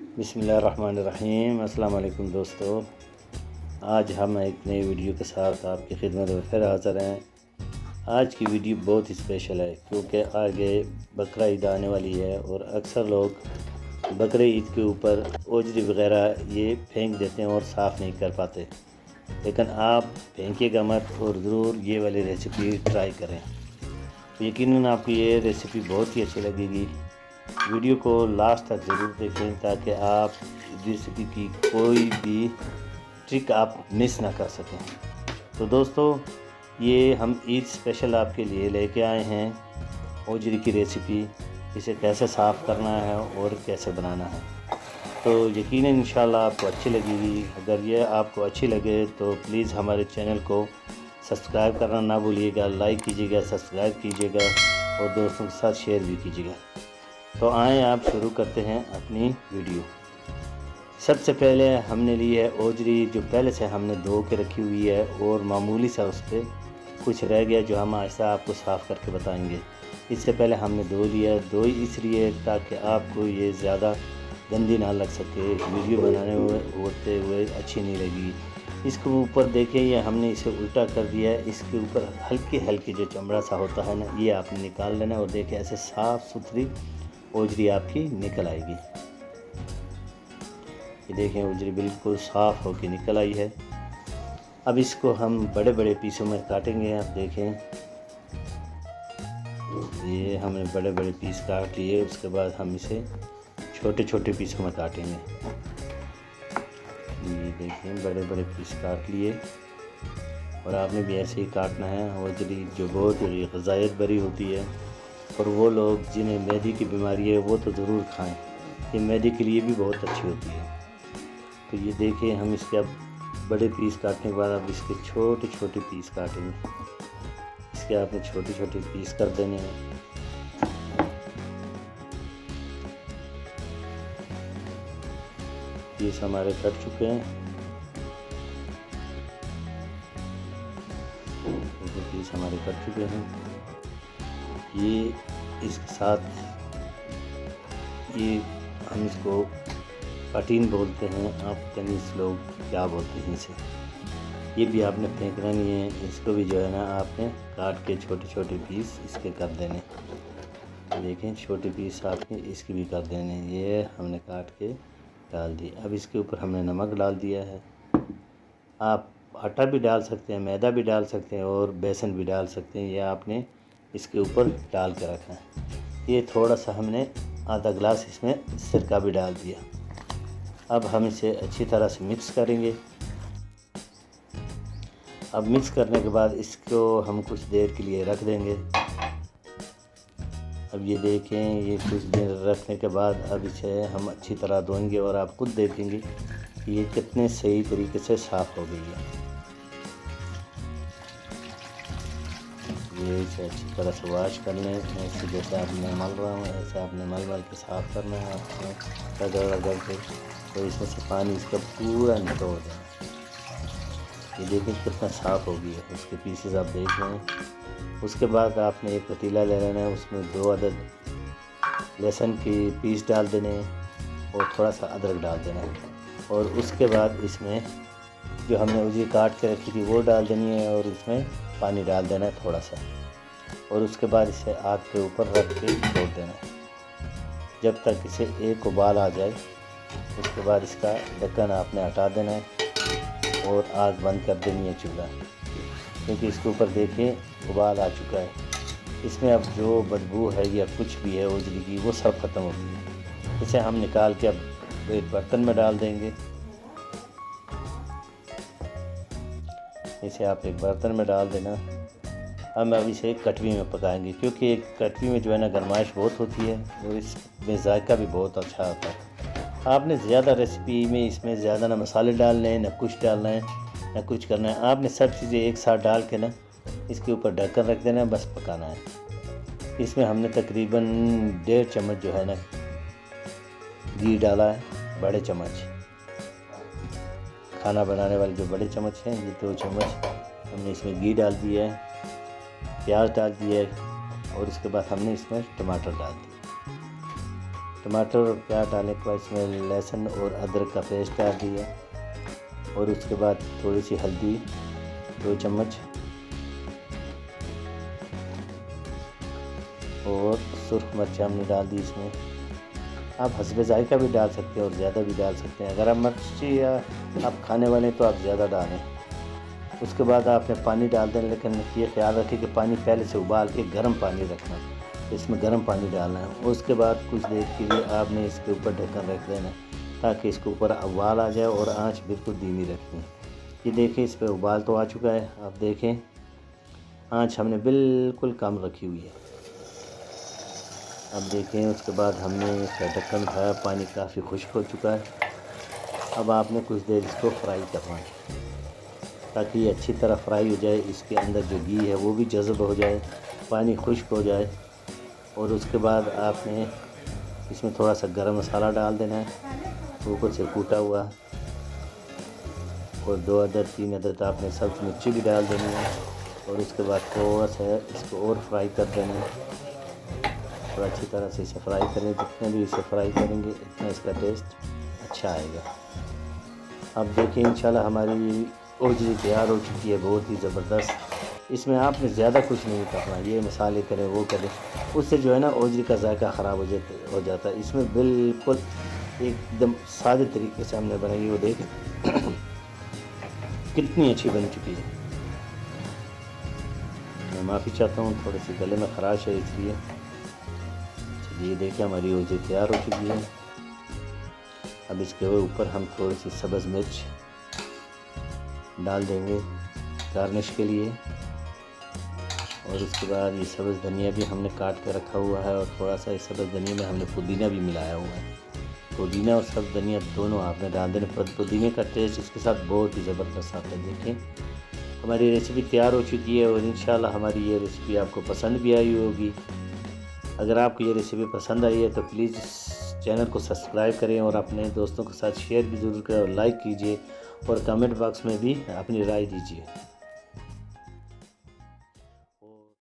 बिस्मिल्लाहिर्रहमानिर्रहीम। अस्सलाम वालेकुम दोस्तों, आज हम एक नई वीडियो के साथ आपकी खिदमत में फिर हाज़िर हैं। आज की वीडियो बहुत ही स्पेशल है क्योंकि आगे बकरा ईद आने वाली है और अक्सर लोग बकरे ईद के ऊपर ओजरी वगैरह ये फेंक देते हैं और साफ़ नहीं कर पाते, लेकिन आप फेंकिएगा मत और ज़रूर ये वाली रेसिपी ट्राई करें। यकीनन आपको ये रेसिपी बहुत ही अच्छी लगेगी। वीडियो को लास्ट तक ज़रूर देखें ताकि आप रेसिपी की कोई भी ट्रिक आप मिस ना कर सकें। तो दोस्तों, ये हम ईद स्पेशल आपके लिए लेके आए हैं ओजरी की रेसिपी। इसे कैसे साफ़ करना है और कैसे बनाना है, तो यकीनन इंशाल्लाह आपको अच्छी लगेगी। अगर ये आपको अच्छी लगे तो प्लीज़ हमारे चैनल को सब्सक्राइब करना ना भूलिएगा, लाइक कीजिएगा, सब्सक्राइब कीजिएगा और दोस्तों के साथ शेयर भी कीजिएगा। तो आएँ आप शुरू करते हैं अपनी वीडियो। सबसे पहले हमने ली है ओजरी, जो पहले से हमने धो के रखी हुई है और मामूली सा उस पर कुछ रह गया जो हम ऐसा आपको साफ़ करके बताएंगे। इससे पहले हमने धो लिया, धो इसलिए ताकि आपको ये ज़्यादा गंदी ना लग सके, वीडियो बनाने होते हुए अच्छी नहीं लगी। इसके ऊपर देखिए, ये हमने इसे उल्टा कर दिया है। इसके ऊपर हल्की हल्की जो चमड़ा सा होता है ना, ये आपने निकाल लेना और देखिए ऐसे साफ़ सुथरी ओजरी आपकी निकल आएगी। ये देखें ओजरी बिल्कुल साफ़ होकर निकल आई है। अब इसको हम बड़े बड़े पीसों में काटेंगे। आप देखें, ये हमने बड़े बड़े पीस काट लिए, उसके बाद हम इसे छोटे छोटे पीसों में काटेंगे। ये देखें बड़े बड़े पीस काट लिए और आपने भी ऐसे ही काटना है। ओजरी जो बहुत ही ग़िज़ायत भरी होती है और वो लोग जिन्हें मैदे की बीमारी है वो तो ज़रूर खाएं, ये मैदे के लिए भी बहुत अच्छी होती है। तो ये देखें, हम इसके अब बड़े पीस काटने के बाद अब इसके छोटे छोटे पीस काटेंगे। इसके आपने छोटे छोटे पीस कर देने हैं। पीस हमारे कट चुके हैं, ये पीस हमारे कट चुके हैं। ये इसके साथ ये हम इसको कटीन बोलते हैं, आप कनीस लोग क्या बोलते हैं इसे। ये भी आपने फेंकना नहीं है, इसको भी जो है ना आपने काट के छोटे छोटे पीस इसके कर देने। देखें छोटे पीस आपने इसके भी कर देने। ये हमने काट के डाल दिए। अब इसके ऊपर हमने नमक डाल दिया है। आप आटा भी डाल सकते हैं, मैदा भी डाल सकते हैं और बेसन भी डाल सकते हैं। ये आपने इसके ऊपर डाल के रखना है। ये थोड़ा सा हमने आधा गिलास इसमें सिरका भी डाल दिया। अब हम इसे अच्छी तरह से मिक्स करेंगे। अब मिक्स करने के बाद इसको हम कुछ देर के लिए रख देंगे। अब ये देखें, ये कुछ देर रखने के बाद अब इसे हम अच्छी तरह धोएंगे और आप खुद देखेंगे कि ये कितने सही तरीके से साफ़ हो गई है। ये इसे अच्छी तरह से वॉश कर लें। ऐसे जैसे आपने मल रहा हूँ ऐसे आपने मल के साफ़ करना है। आपने रगड़ के तो इसमें से पानी इसका पूरा निचोड़ देना। ये देखिए कितना साफ़ हो गई है। उसके पीसेस आप देख रहे हैं। उसके बाद आपने एक पतीला ले लेना है, उसमें 2 अदद लहसुन की पीस डाल देने और थोड़ा सा अदरक डाल देना है। और उसके बाद इसमें जो हमने उसी काट के रखी थी वो डाल देनी है और इसमें पानी डाल देना है थोड़ा सा। और उसके बाद इसे आग के ऊपर रख के छोड़ देना है जब तक इसे एक उबाल आ जाए। उसके बाद इसका ढक्कन आपने हटा देना है और आग बंद कर देनी है चूल्हा, क्योंकि इसके ऊपर देखें उबाल आ चुका है। इसमें अब जो बदबू है या कुछ भी है ओजरी की वो सब ख़त्म हो गई है। इसे हम निकाल के अब एक बर्तन में डाल देंगे। इसे आप एक बर्तन में डाल देना। हम अब इसे कटवी में पकाएंगे, क्योंकि एक कटवी में जो है ना गर्माइश बहुत होती है और इसमें जायका भी बहुत अच्छा आता है। आपने ज़्यादा रेसिपी में इसमें ज़्यादा ना मसाले डालने हैं, ना कुछ डालना है, ना कुछ करना है। आपने सब चीज़ें एक साथ डाल के ना इसके ऊपर ढक्कन रख देना है, बस पकाना है। इसमें हमने तकरीबन 1.5 चम्मच जो है ना घी डाला है, बड़े चम्मच। खाना बनाने वाले जो बड़े चम्मच हैं, ये 2 चम्मच हमने इसमें घी डाल दिया है। प्याज डाल दिया है और उसके बाद हमने इसमें टमाटर डाल दिया। टमाटर और प्याज डालने के बाद इसमें लहसुन और अदरक का पेस्ट डाल दिया और उसके बाद थोड़ी सी हल्दी 2 चम्मच और सुर्ख मिर्च हमने डाल दी इसमें। आप हस्बे जायका भी डाल सकते हैं और ज़्यादा भी डाल सकते हैं। अगर आप मिर्ची या आप खाने वाले तो आप ज़्यादा डालें। उसके बाद आपने पानी डाल दें, लेकिन ये ख्याल रखें कि पानी पहले से उबाल के गर्म पानी रखना, इसमें गर्म पानी डालना है। उसके बाद कुछ देर के लिए आपने इसके ऊपर ढक्कन रख देना ताकि इसके ऊपर उबाल आ जाए और आंच बिल्कुल धीमी रखनी। ये देखें इस पर उबाल तो आ चुका है, आप देखें आंच हमने बिल्कुल कम रखी हुई है। अब देखें उसके बाद हमने इसका ढक्कन उठाया, पानी काफ़ी खुश्क हो चुका है। अब आपने कुछ देर इसको फ्राई करना है ताकि ये अच्छी तरह फ्राई हो जाए, इसके अंदर जो घी है वो भी जज़ब हो जाए, पानी खुश्क हो जाए। और उसके बाद आपने इसमें थोड़ा सा गरम मसाला डाल देना है ऊपर से कूटा हुआ, और 2 अदद 3 अदद आपने सब्ज़ मिर्ची भी डाल देनी है। और उसके बाद थोड़ा सा इसको और फ्राई कर देना है, और अच्छी तरह से इसे फ्राई करें। जितने भी इसे फ्राई करेंगे इतना इसका टेस्ट अच्छा आएगा। अब देखिए इंशाल्लाह हमारी ओजरी तैयार हो चुकी है, बहुत ही ज़बरदस्त। इसमें आपने ज़्यादा कुछ नहीं करना, ये मसाले करें वो करें, उससे जो है ना ओजरी का जायका ख़राब हो जाता है। इसमें बिल्कुल एकदम सादे तरीके से हमने बनाई, वो देखें कितनी अच्छी बन चुकी है। मैं माफ़ी चाहता हूँ, थोड़ी सी गले में ख़राश है इसलिए। ये देखिए हमारी ओजरी तैयार हो चुकी है। अब इसके ऊपर हम थोड़ी सी सब्ज़ मिर्च डाल देंगे गार्निश के लिए, और उसके बाद ये सब्ज़ धनिया भी हमने काट के रखा हुआ है, और थोड़ा सा इस सब्ज़ धनिया में हमने पुदीना भी मिलाया हुआ है। पुदीना और सब्ज़ धनिया दोनों आपने डाल देने, पर पुदीने का टेस्ट इसके साथ बहुत ही ज़बरदस्त आता है। देखें हमारी रेसिपी तैयार हो चुकी है, और इंशाल्लाह हमारी ये रेसिपी आपको पसंद भी आई होगी। अगर आपको ये रेसिपी पसंद आई है तो प्लीज़ चैनल को सब्सक्राइब करें और अपने दोस्तों के साथ शेयर भी ज़रूर करें, और लाइक कीजिए, और कमेंट बॉक्स में भी अपनी राय दीजिए।